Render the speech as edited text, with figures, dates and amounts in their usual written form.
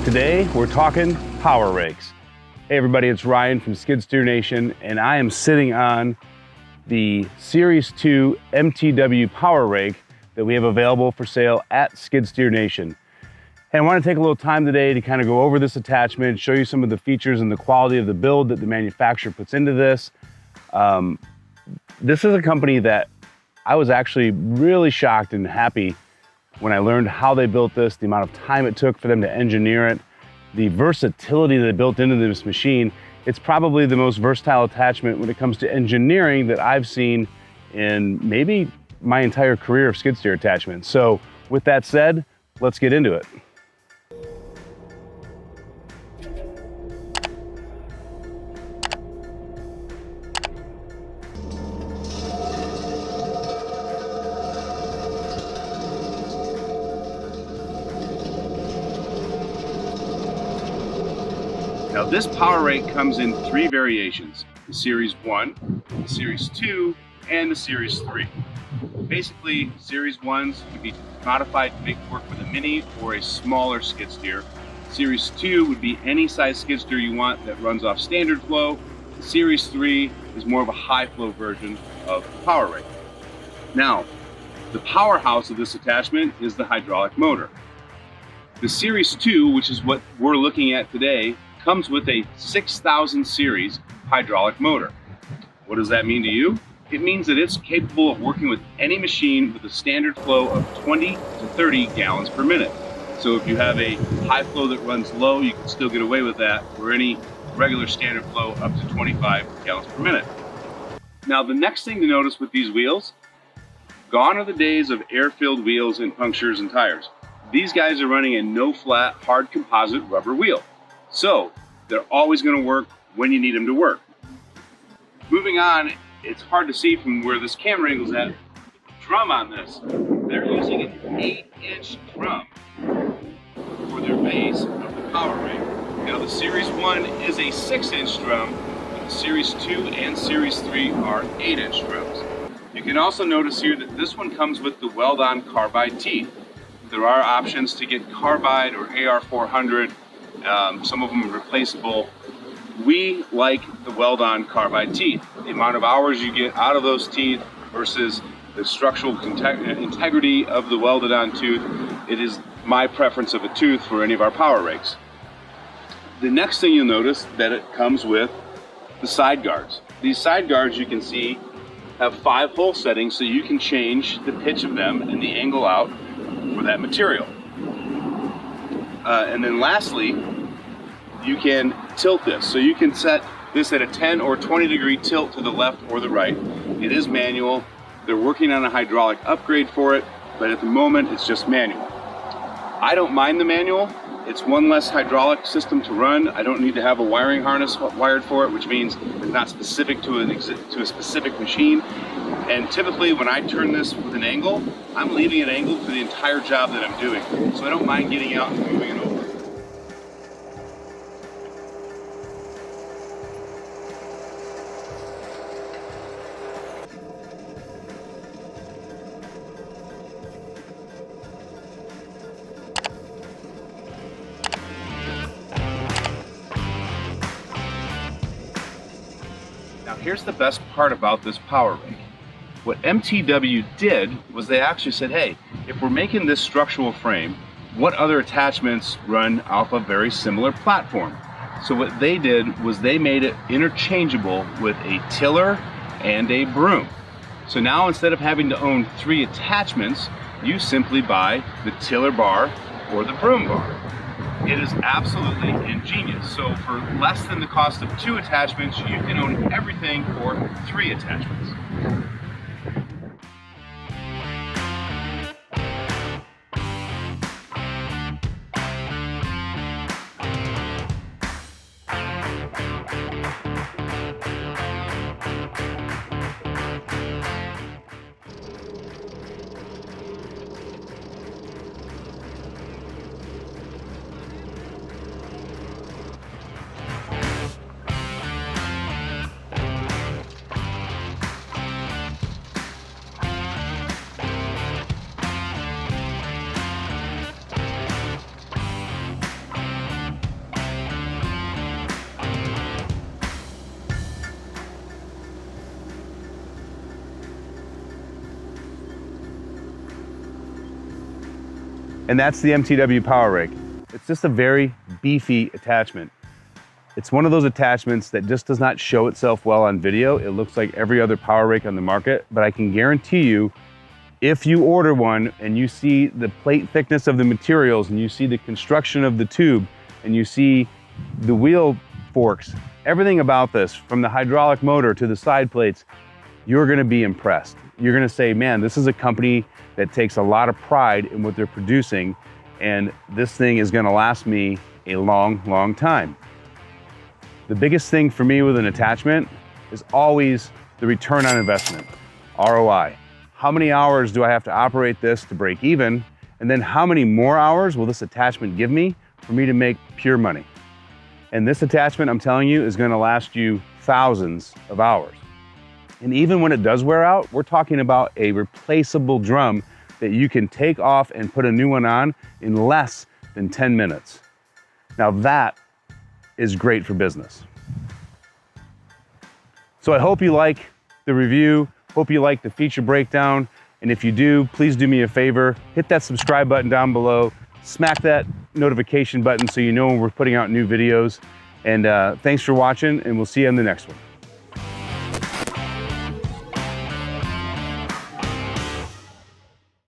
Today, we're talking power rakes. Hey everybody, it's Ryan from Skid Steer Nation, and I am sitting on the Series 2 MTW Power Rake that we have available for sale at Skid Steer Nation. And I want to take a little time today to kind of go over this attachment, show you some of the features and the quality of the build that the manufacturer puts into this. This is a company that I was actually really shocked and happy when I learned how they built this, the amount of time it took for them to engineer it, the versatility that they built into this machine. It's probably the most versatile attachment when it comes to engineering that I've seen in maybe my entire career of skid steer attachments. So with that said, let's get into it. Now this power rake comes in 3 variations: the Series 1, the Series 2, and the Series 3. Basically, Series 1s would be modified to make work with a mini or a smaller skid steer. Series 2 would be any size skid steer you want that runs off standard flow. The Series 3 is more of a high flow version of the power rake. Now, the powerhouse of this attachment is the hydraulic motor. The Series 2, which is what we're looking at today, comes with a 6000 series hydraulic motor. What does that mean to you? It means that it's capable of working with any machine with a standard flow of 20 to 30 gallons per minute. So if you have a high flow that runs low, you can still get away with that, or any regular standard flow up to 25 gallons per minute. Now the next thing to notice with these wheels, gone are the days of air-filled wheels and punctures and tires. These guys are running a no-flat, hard composite rubber wheel. So they're always going to work when you need them to work. Moving on, it's hard to see from where this camera angle's at. The drum on this, they're using an 8-inch drum for their base of the power rake. Now the Series 1 is a 6-inch drum, but the Series 2 and Series 3 are 8-inch drums. You can also notice here that this one comes with the weld-on carbide teeth. There are options to get carbide or AR400. Some of them are replaceable. We like the weld-on carbide teeth. The amount of hours you get out of those teeth versus the structural integrity of the welded-on tooth, it is my preference of a tooth for any of our power rakes. The next thing you'll notice that it comes with the side guards. These side guards, you can see, have 5 hole settings, so you can change the pitch of them and the angle out for that material. And then lastly, you can tilt this. So you can set this at a 10 or 20 degree tilt to the left or the right. It is manual. They're working on a hydraulic upgrade for it, but at the moment it's just manual. I don't mind the manual. It's one less hydraulic system to run. I don't need to have a wiring harness wired for it, which means it's not specific to a specific machine. And typically when I turn this with an angle, I'm leaving an angle for the entire job that I'm doing. So I don't mind getting out and moving it over. Now here's the best part about this power rake. What MTW did was they actually said, hey, if we're making this structural frame, what other attachments run off a very similar platform? So what they did was they made it interchangeable with a tiller and a broom. So now instead of having to own 3 attachments, you simply buy the tiller bar or the broom bar. It is absolutely ingenious. So for less than the cost of 2 attachments, you can own everything for 3 attachments. And that's the MTW Power Rake. It's just a very beefy attachment. It's one of those attachments that just does not show itself well on video. It looks like every other power rake on the market, but I can guarantee you, if you order one and you see the plate thickness of the materials and you see the construction of the tube and you see the wheel forks, everything about this, from the hydraulic motor to the side plates, you're gonna be impressed. You're gonna say, man, this is a company that takes a lot of pride in what they're producing, and this thing is gonna last me a long, long time. The biggest thing for me with an attachment is always the return on investment, ROI. How many hours do I have to operate this to break even? And then how many more hours will this attachment give me for me to make pure money? And this attachment, I'm telling you, is gonna last you thousands of hours. And even when it does wear out, we're talking about a replaceable drum that you can take off and put a new one on in less than 10 minutes. Now that is great for business. So I hope you like the review, hope you like the feature breakdown, and if you do, please do me a favor, hit that subscribe button down below, smack that notification button so you know when we're putting out new videos, and thanks for watching, and we'll see you on the next one.